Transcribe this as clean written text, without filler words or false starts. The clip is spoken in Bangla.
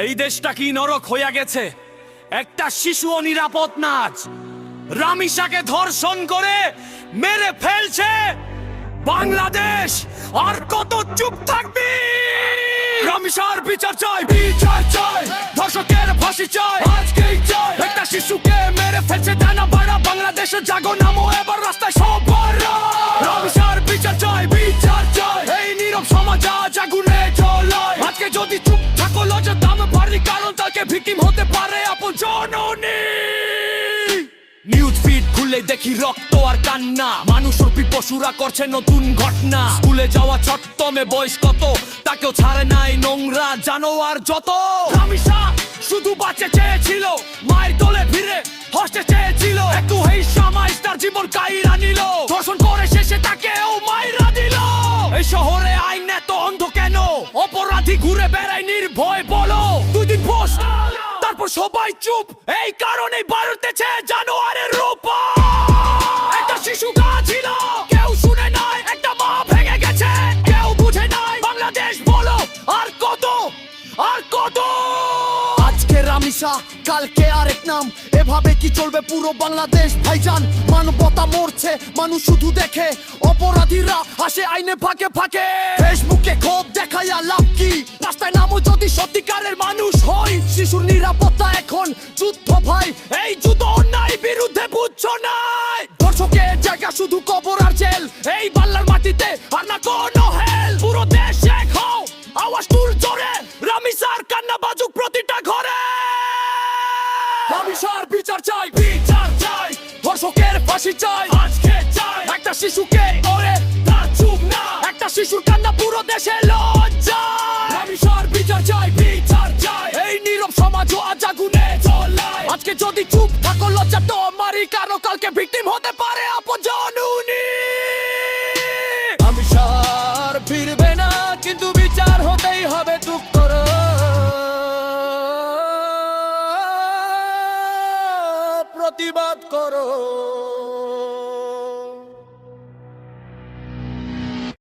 এই দেশটা কি নরক হইয়া গেছে। একটা শিশুও নিরাপদ নাচ রামিসাকে ধর্ষণ করে মেরে ফেলছে বাংলাদেশ। আর কত চুপ থাকবি? রামিসার বিচার চাই, বিচার চাই, ধর্ষকের ফাঁসি চাই, আজকেই চাই। একটা শিশুকে মেরে ফেলছে জানা বাড়া বাংলাদেশে, জাগো নামো এবার রাস্তায় সবার। রামিসার বিচার চাই, বিচার চাই, এই নীরব সমাজ আজ আগুনে জ্বলায়। আজকে যদি চুপ থাকো লজ্জার দাম বাড়ি, কারণ তাকে ভিকটিম হতে পারে আপন জননী। নিউজ ফিড খুলে দেখি রক্ত আর কান্না, মানুষ রূপী পশুরা করছে নতুন ঘটনা। স্কুলে যাওয়া ছোট্ট মেয়ে বয়স কত, তাকেও ছাড়ে নাই নোংরা জানোয়ার যত। রামিসা শুধু বাঁচতে চেয়েছিল, মায়ের কোলে ফিরে হাসতে চেয়েছিল। একটু এই সময় তার জীবন কাইরা নিল, ধর্ষণ করে শেষে তাকেও মাইরা দিল। এই শহরে আইন এত অন্ধ কেন? অপরাধী ঘুরে বেড়ায় নির্ভয় বলো। 2 দিন পোস্ট তারপর সবাই চুপ, এই কারণে বাড়তেছে জানোয়ারের রূপ। একটা শিশু গা ছিল, কেউ শুনে নাই। একটা মা ভেঙে গেছে, কেউ বুঝে নাই। বাংলাদেশ বলো আর কত, আর কত? আজকে রামিসা, কালকে আরেক নাম, এভাবে কি চলবে পুরো বাংলাদেশ ভাইজান? মানবতা মরছে, মানুষ শুধু দেখে, অপরাধীরা আসে আইনে ফাঁকে ফাঁকে। ফেসবুকে ক্ষোভ দেখাইয়া লাভ কি? রাস্তায় নামো যদি সত্যিকারের মানুষ হয়। শিশুর নিরাপত্তা এখন যুদ্ধ ভাই, এই যুদ্ধ অন্যায় বিরুদ্ধে বুঝছো নাই। ধর্ষকের জায়গা শুধু কবর আর জেল, এই বাংলার মাটিতে আর না কোনো হেল। পুরো দেশ এক হও, আওয়াজ তুল জোরে, রামিসার কান্না বাজুক প্রতিটা ঘরে। রামিসার বিচার চাই, বিচার চাই, ধর্ষকের ফাঁসি চাই, আজকে চাই। একটা শিশুকে ওরে তার চুপ না, একটা শিশুর কান্না পুরো দেশে লজ্জা। রামিসার বিচার চাই, বিচার চাই, এই নীরব সমাজও আজ আগুনে জ্বলায়। আজকে যদি চুপ থাকো লজ্জা তো মারি, কারো কালকে ভিকটিম হতে পারে আপন জননী। রামিসার ফিরবে না, কিন্তু বিচার হতেই হবে, চুপ করো। প্রতিবাদ করো।